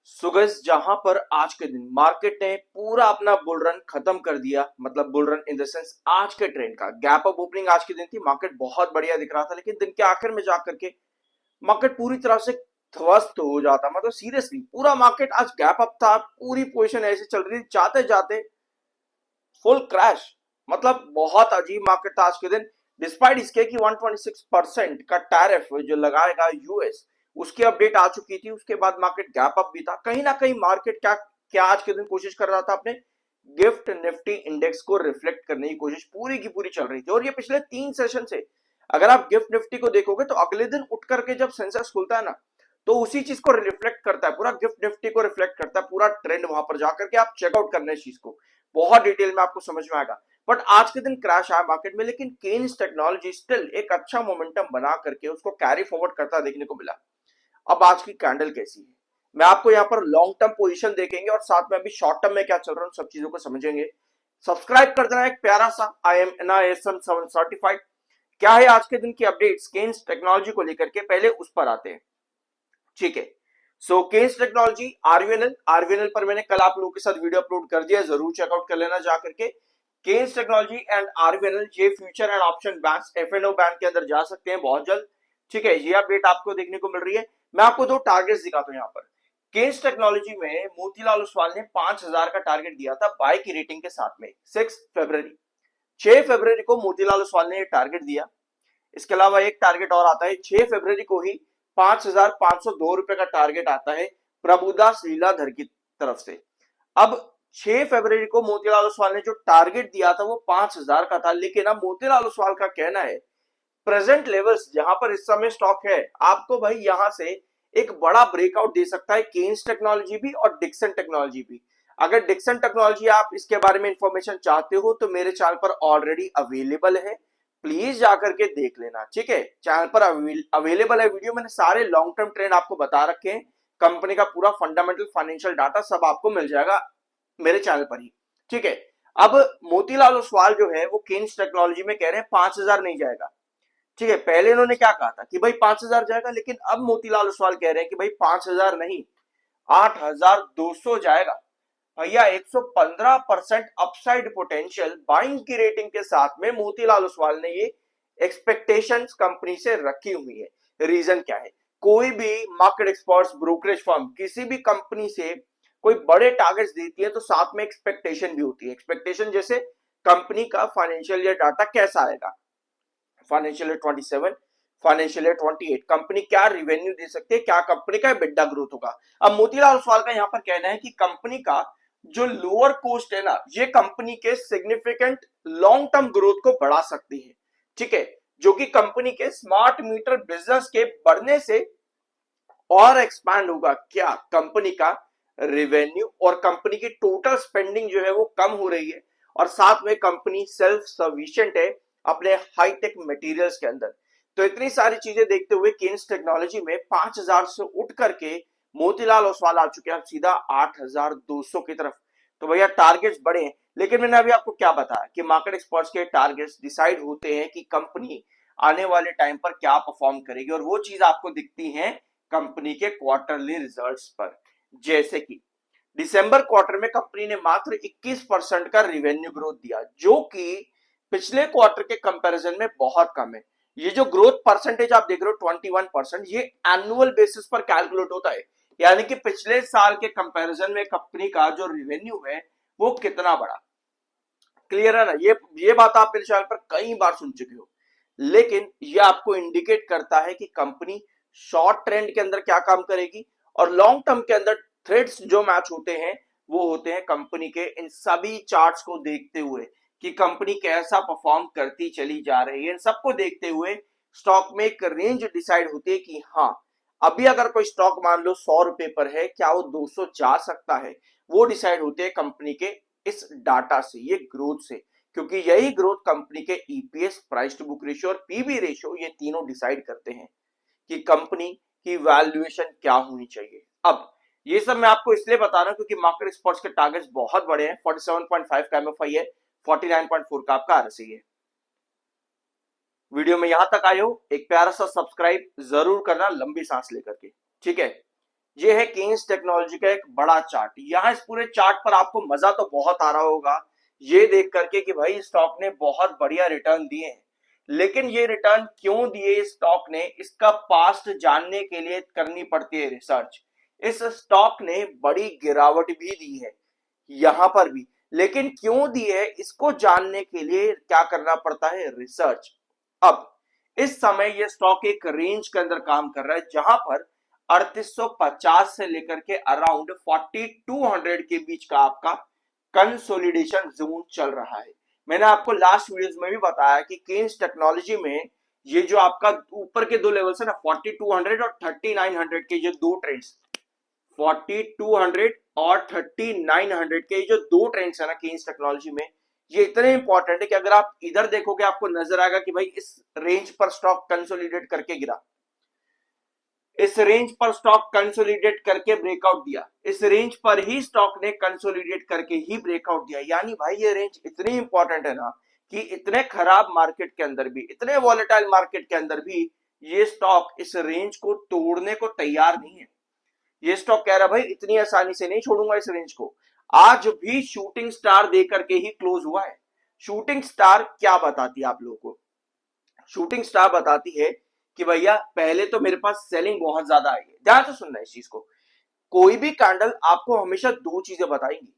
सुगस जहां पर आज के दिन मार्केट ने पूरा अपना बुल रन खत्म कर दिया, मतलब bull run in the sense आज के ट्रेंड का गैप अप ओपनिंग आज के दिन थी। मार्केट बहुत बढ़िया दिख रहा था, लेकिन दिन के आखिर में जाकर के मार्केट पूरी तरह से ध्वस्त हो जाता। मतलब सीरियसली पूरा मार्केट आज गैप अप था, पूरी पोजीशन ऐसे चल रही थी, जाते जाते फुल क्रैश। मतलब बहुत अजीब मार्केट था आज के दिन। डिस्पाइट इसके कि 126% का टैरिफ जो लगाएगा यूएस, उसकी अपडेट आ चुकी थी। उसके बाद मार्केट गैप अप भी था। कहीं ना कहीं मार्केट क्या क्या आज के दिन कोशिश कर रहा था, अपने गिफ्ट निफ्टी इंडेक्स को रिफ्लेक्ट करने की कोशिश पूरी की पूरी चल रही थी। और ये पिछले 3 सेशन से अगर आप गिफ्ट निफ्टी को देखोगे तो अगले दिन उठ करके जब सेंसेक्स खुलता है ना, तो उसी चीज को रिफ्लेक्ट करता है, पूरा गिफ्ट निफ्टी को रिफ्लेक्ट करता है, पूरा ट्रेंड वहां पर जाकर के आप चेकआउट करना इस चीज को बहुत डिटेल में आपको समझ में आएगा। बट आज के दिन क्रैश आया मार्केट में, लेकिन केन्स टेक्नोलॉजी स्टिल एक अच्छा मोमेंटम बना करके उसको कैरी फॉरवर्ड करता देखने को मिला। अब आज की कैंडल कैसी है, मैं आपको यहाँ पर लॉन्ग टर्म पोजीशन देखेंगे और साथ में अभी शॉर्ट टर्म में क्या चल रहा है, सब चीजों को समझेंगे। सब्सक्राइब कर देना एक प्यारा सा, आई एम NISM 7 सर्टिफाइड। क्या है आज के दिन की अपडेट्स केन्स टेक्नोलॉजी को लेकर के, पहले उस पर आते हैं। ठीक है, सो केन्स टेक्नोलॉजी आरवीएनएल पर मैंने कल आप लोगों के साथ वीडियो अपलोड कर दिया, जरूर चेकआउट कर लेना जाकर के। केन्स टेक्नोलॉजी एंड आरवीएनएल ये future and option banks FNO bank के अंदर जा सकते हैं बहुत जल्द। ठीक है, ये अपडेट आपको देखने को मिल रही है। मैं आपको दो टारगेट्स दिखाता हूं यहाँ पर। केन्स टेक्नोलॉजी में मोतीलाल ओसवाल ने 5,000 का टारगेट दिया था बाय की रेटिंग के साथ में 6 फरवरी। 6 फरवरी को मोतीलाल ओसवाल ने ये टारगेट दिया। इसके अलावा एक टारगेट और आता है 6 फरवरी को ही, 5,502 का टारगेट आता है प्रभुदास लीलाधर की तरफ से। अब 6 फरवरी को मोतीलाल ओसवाल ने जो टारगेट दिया था वो 5,000 का था, लेकिन अब मोतीलाल ओसवाल का कहना है प्रेजेंट लेवल्स जहां पर इस समय स्टॉक है, आपको भाई यहां से एक बड़ा ब्रेकआउट दे सकता है केन्स टेक्नोलॉजी भी और डिक्सन टेक्नोलॉजी भी। अगर डिक्सन टेक्नोलॉजी आप इसके बारे में इंफॉर्मेशन चाहते हो तो मेरे चैनल पर ऑलरेडी अवेलेबल है, प्लीज जाकर के देख लेना। ठीक है, चैनल पर अवेलेबल है वीडियो, मैंने सारे लॉन्ग टर्म ट्रेंड आपको बता रखे हैं। कंपनी का पूरा फंडामेंटल फाइनेंशियल डाटा सब आपको मिल जाएगा मेरे चैनल पर ही। ठीक है, अब मोतीलाल ओसवाल जो है वो केन्स टेक्नोलॉजी में कह रहे हैं 5,000 नहीं जाएगा। ठीक है, पहले इन्होंने क्या कहा था कि भाई 5,000 जाएगा, लेकिन अब मोतीलाल ओसवाल कह रहे हैं कि भाई 5,000 नहीं, 8,200 जाएगा। भैया 115% अपसाइड पोटेंशियल बाइंग की रेटिंग के साथ में मोतीलाल ओसवाल ने ये एक्सपेक्टेशंस कंपनी से रखी हुई है। रीजन क्या है, कोई भी मार्केट एक्सपर्ट्स ब्रोकरेज फर्म किसी भी कंपनी से कोई बड़े टारगेट्स देती है तो साथ में एक्सपेक्टेशन भी होती है। एक्सपेक्टेशन जैसे कंपनी का फाइनेंशियल ईयर डाटा कैसा आएगा, financial year 27, financial year 28, company क्या रिवेन्यू दे सकती है, क्या कंपनी का बिड्डा ग्रोथ होगा। अब मोतीलाल ओसवाल का यहाँ पर कहना है कि कंपनी का जो लोअर कॉस्ट है ना, ये कंपनी के सिग्निफिकेंट लॉन्ग टर्म ग्रोथ को बढ़ा सकती है। ठीक है, जो कि कंपनी के स्मार्ट मीटर बिजनेस के बढ़ने से और एक्सपैंड होगा क्या, कंपनी का रेवेन्यू और कंपनी की टोटल स्पेंडिंग जो है वो कम हो रही है, और साथ में कंपनी सेल्फ सफिशिएंट है अपने हाईटेक मटेरियल्स के अंदर। तो इतनी सारी चीजें देखते हुए केन्स टेक्नोलॉजी में 5,000 से उठ करके मोतीलाल ओसवाल आ चुके हैं सीधा 8,200 की तरफ। तो भैया टारगेट्स बड़े हैं, लेकिन मैंने अभी आपको क्या बताया कि मार्केट एक्सपर्ट्स के टारगेट्स डिसाइड होते हैं कि कंपनी आने वाले टाइम पर क्या परफॉर्म करेगी, और वो चीज आपको दिखती है कंपनी के क्वार्टरली रिजल्ट्स पर। जैसे कि दिसंबर क्वार्टर में कंपनी ने मात्र 21% का रिवेन्यू ग्रोथ दिया, जो कि पिछले क्वार्टर के कंपैरिजन में बहुत कम है। ये जो ग्रोथ परसेंटेज आप देख रहे हो 21%, ये एनुअल बेसिस पर कैलकुलेट होता है, यानी कि पिछले साल के कंपैरिजन में कंपनी का जो रिवेन्यू है वो कितना बड़ा। क्लियर है ना, ये बात आप मेरे चैनल पर कई बार सुन चुके हो, लेकिन ये आपको इंडिकेट करता है कि कंपनी शॉर्ट ट्रेंड के अंदर क्या काम करेगी और लॉन्ग टर्म के अंदर थ्रेड्स जो मैच होते हैं वो होते हैं कंपनी के इन सभी चार्ट्स को देखते हुए कि कंपनी कैसा परफॉर्म करती चली जा रही है। इन सबको देखते हुए स्टॉक में एक रेंज डिसाइड होती है कि हाँ, अभी अगर कोई स्टॉक मान लो 100 रुपए पर है, क्या वो 200 जा सकता है, वो डिसाइड होते हैं कंपनी के इस डाटा से, ये ग्रोथ से। क्योंकि यही ग्रोथ कंपनी के EPS, price to book ratio और पीबी रेशियो, ये तीनों डिसाइड करते हैं कि कंपनी की वैल्यूएशन क्या होनी चाहिए। अब ये सब मैं आपको इसलिए बता रहा हूं क्योंकि मार्केट एक्सपर्ट्स के टारगेट्स बहुत बड़े हैं। 47.5 का एमएफआई है, 49.4 का आपका आरएसआई है। वीडियो में यहां तक आए हो, एक प्यारा सा सब्सक्राइब जरूर करना लंबी सांस लेकर के। ठीक है, ये है केन्स टेक्नोलॉजी का एक बड़ा चार्ट। यहाँ इस पूरे चार्ट पर आपको मजा तो बहुत आ रहा होगा ये देख करके कि भाई स्टॉक ने बहुत बढ़िया रिटर्न दिए हैं, लेकिन ये रिटर्न क्यों दिए स्टॉक ने, इसका पास्ट जानने के लिए करनी पड़ती है रिसर्च। इस स्टॉक ने बड़ी गिरावट भी दी है यहां पर भी, लेकिन क्यों दी है इसको जानने के लिए क्या करना पड़ता है, रिसर्च। अब इस समय ये स्टॉक एक रेंज के अंदर काम कर रहा है जहां पर 3850 से लेकर के अराउंड 4200 के बीच का आपका कंसोलिडेशन जोन चल रहा है। मैंने आपको लास्ट वीडियोस में भी बताया कि केन्स टेक्नोलॉजी में ये जो आपका ऊपर के दो लेवल्स है ना, 4200 और 3900 के ये दो ट्रेंड्स, 4200 और 3900 के जो दो ट्रेंड्स है ना केन्स टेक्नोलॉजी में, ये इतने इंपॉर्टेंट है कि अगर आप इधर देखोगे आपको नजर आएगा कि भाई इस रेंज पर स्टॉक कंसोलिडेट करके गिरा, इस रेंज पर स्टॉक कंसोलिडेट करके ब्रेकआउट दिया, इस रेंज पर ही स्टॉक ने कंसोलिडेट करके ही ब्रेकआउट दिया। यानी भाई ये रेंज इतनी इंपॉर्टेंट है ना कि इतने खराब मार्केट के अंदर भी, इतने वॉलेटाइल मार्केट के अंदर भी ये स्टॉक इस रेंज को तोड़ने को तैयार नहीं है। ये स्टॉक कह रहा है भाई इतनी आसानी से नहीं छोड़ूंगा इस रेंज को। आज भी शूटिंग स्टार दे करके ही क्लोज हुआ है। शूटिंग स्टार क्या बताती है आप लोगों को, शूटिंग स्टार बताती है कि भैया पहले तो मेरे पास सेलिंग बहुत ज्यादा आई है। ध्यान से सुनना इस चीज को, कोई भी कैंडल आपको हमेशा दो चीजें बताएंगी,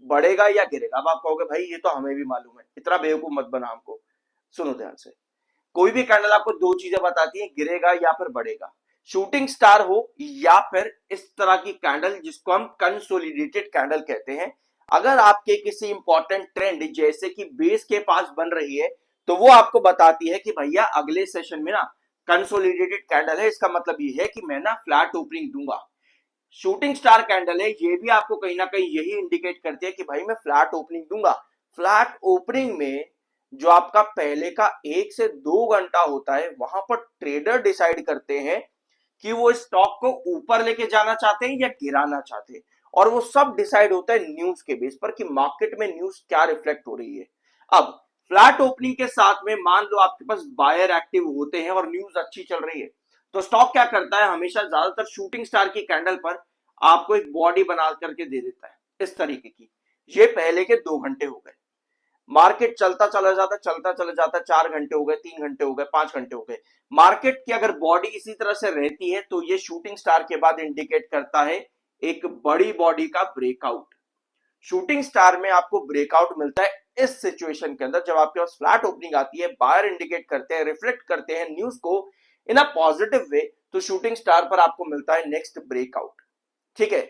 बढ़ेगा या गिरेगा। अब आप कहोगे भाई ये तो हमें भी मालूम है, इतना बेवकूफ मत बना हमको। सुनो ध्यान से, कोई भी कैंडल आपको दो चीजें बताती है, गिरेगा या फिर बढ़ेगा। शूटिंग स्टार हो या फिर इस तरह की कैंडल जिसको हम कंसोलिडेटेड कैंडल कहते हैं, अगर आपके किसी इंपॉर्टेंट ट्रेंड जैसे कि बेस के पास बन रही है तो वो आपको बताती है कि भैया अगले सेशन में ना कंसोलिडेटेड कैंडल है, इसका मतलब ये है कि मैं ना फ्लैट ओपनिंग दूंगा। शूटिंग स्टार कैंडल है, ये भी आपको कहीं ना कहीं यही इंडिकेट करती है कि भाई मैं फ्लैट ओपनिंग दूंगा। फ्लैट ओपनिंग में जो आपका पहले का 1 से 2 घंटा होता है वहां पर ट्रेडर डिसाइड करते हैं कि वो स्टॉक को ऊपर लेके जाना चाहते हैं या गिराना चाहते हैं, और वो सब डिसाइड होता है न्यूज के बेस पर कि मार्केट में न्यूज क्या रिफ्लेक्ट हो रही है। अब फ्लैट ओपनिंग के साथ में मान लो आपके पास बायर एक्टिव होते हैं और न्यूज अच्छी चल रही है, तो स्टॉक क्या करता है, हमेशा ज्यादातर शूटिंग स्टार की कैंडल पर आपको एक बॉडी बना करके दे देता है इस तरीके की। ये पहले के 2 घंटे हो गए, मार्केट चलता चला जाता, चलता चला जाता, 4 घंटे हो गए, 3 घंटे हो गए, 5 घंटे हो गए। मार्केट की अगर बॉडी इसी तरह से रहती है तो ये शूटिंग स्टार के बाद इंडिकेट करता है एक बड़ी बॉडी का ब्रेकआउट। शूटिंग स्टार में आपको ब्रेकआउट मिलता है इस सिचुएशन के अंदर जब आपके पास फ्लैट ओपनिंग आती है, बायर इंडिकेट करते हैं, रिफ्लेक्ट करते हैं न्यूज को इन अ पॉजिटिव वे, तो शूटिंग स्टार पर आपको मिलता है नेक्स्ट ब्रेकआउट। ठीक है,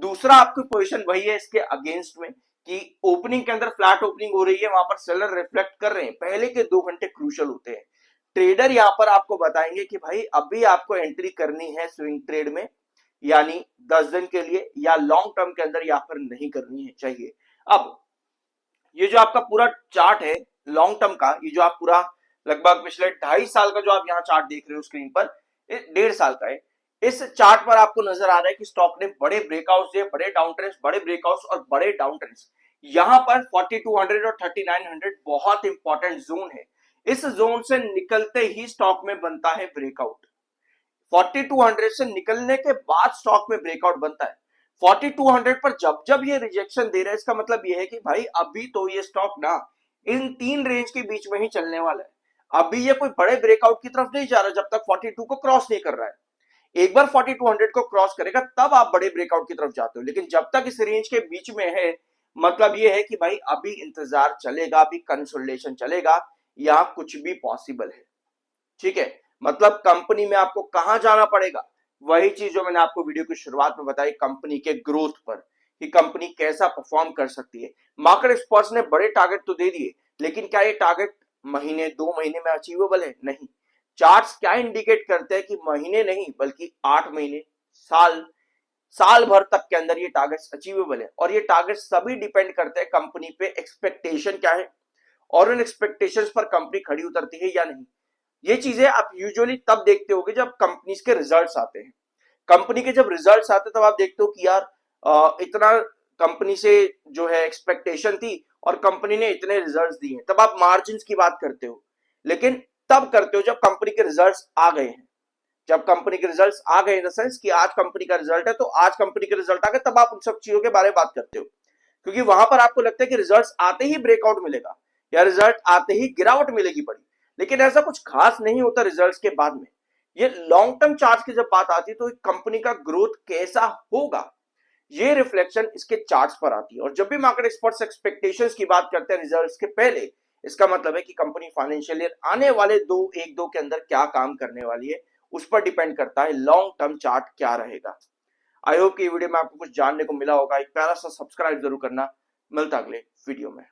दूसरा आपकी पोजीशन वही है इसके अगेंस्ट में कि ओपनिंग के अंदर फ्लैट ओपनिंग हो रही है, वहां पर सेलर रिफ्लेक्ट कर रहे हैं, पहले के 2 घंटे क्रूशियल होते हैं। ट्रेडर यहां पर आपको बताएंगे कि भाई अभी आपको एंट्री करनी है स्विंग ट्रेड में, यानी 10 दिन के लिए या लॉन्ग टर्म के अंदर या फिर नहीं करनी है चाहिए। अब ये जो आपका पूरा चार्ट है लॉन्ग टर्म का, ये जो आप पूरा लगभग पिछले 2.5 साल का जो आप यहाँ चार्ट देख रहे हो स्क्रीन पर, 1.5 साल का है। इस चार्ट पर आपको नजर आ रहा है कि स्टॉक ने बड़े ब्रेकआउट्स दिए, बड़े डाउन ट्रेंड्स, बड़े ब्रेकआउट्स और बड़े डाउन ट्रेंड्स। यहां पर 4200 और 3900 बहुत इंपॉर्टेंट जोन है। इस जोन से निकलते ही स्टॉक में बनता है ब्रेकआउट। 4200 से निकलने के बाद स्टॉक में ब्रेकआउट बनता है। 4200 पर जब जब ये रिजेक्शन दे रहा है इसका मतलब ये है कि भाई अभी तो ये स्टॉक ना इन तीन रेंज के बीच में ही चलने वाला है, अभी ये कोई बड़े ब्रेकआउट की तरफ नहीं जा रहा जब तक 42 को क्रॉस नहीं कर रहा है। एक बार 4200 को क्रॉस करेगा तब आप बड़े ब्रेकआउट की तरफ जाते हो, लेकिन जब तक इस रेंज के बीच में है मतलब ये है कि भाई अभी इंतजार चलेगा, अभी कंसोलिडेशन चलेगा, यहां कुछ भी पॉसिबल है। ठीक है, मतलब कंपनी में आपको कहां जाना पड़ेगा, वही चीज जो मैंने आपको वीडियो की शुरुआत में बताई, कंपनी के ग्रोथ पर कि कंपनी कैसा परफॉर्म कर सकती है। मार्केट एक्सपर्ट्स ने बड़े टारगेट तो दे दिए, लेकिन क्या ये टारगेट महीने 2 महीने में अचीवेबल है? नहीं। चार्ट्स क्या इंडिकेट करते हैं कि महीने नहीं बल्कि 8 महीने, साल भर तक के अंदर ये टारगेट्स अचीवेबल है। और ये टारगेट सभी डिपेंड करते हैं कंपनी पे एक्सपेक्टेशन क्या है और उन एक्सपेक्टेशंस पर कंपनी खड़ी उतरती है या नहीं। ये चीजें आप यूजुअली तब देखते होगे जब कंपनीज के रिजल्ट्स आते हैं। कंपनी के जब रिजल्ट्स आते हैं तब आप देखते हो कि यार इतना कंपनी से जो है एक्सपेक्टेशन थी और कंपनी ने इतने रिजल्ट्स दिए, तब आप मार्जिन की बात करते हो। लेकिन तब करते हो जब कंपनी के रिजल्ट्स आ गए हैं, जब कंपनी के रिजल्ट्स आ गए, इन द सेंस कि आज कंपनी का रिजल्ट है तो आज कंपनी के रिजल्ट आ गए, तब आप उन सब चीजों के बारे में बात करते हो, क्योंकि वहां पर आपको लगता है कि रिजल्ट्स आते ही ब्रेकआउट मिलेगा या रिजल्ट आते ही गिरावट मिलेगी बड़ी। लेकिन ऐसा कुछ खास नहीं होता रिजल्ट्स के बाद में। ये लॉन्ग टर्म चार्ट की जब बात आती है तो एक कंपनी का ग्रोथ कैसा होगा, ये रिफ्लेक्शन इसके चार्ट्स पर आती है। और जब भी मार्केट एक्सपर्ट्स एक्सपेक्टेशंस की बात करते हैं रिजल्ट्स के पहले, इसका मतलब है कि कंपनी फाइनेंशियल ईयर आने वाले एक दो के अंदर क्या काम करने वाली है, उस पर डिपेंड करता है लॉन्ग टर्म चार्ट क्या रहेगा। आई होप कि वीडियो में आपको कुछ जानने को मिला होगा। एक प्यारा सा सब्सक्राइब जरूर करना। मिलता अगले वीडियो में।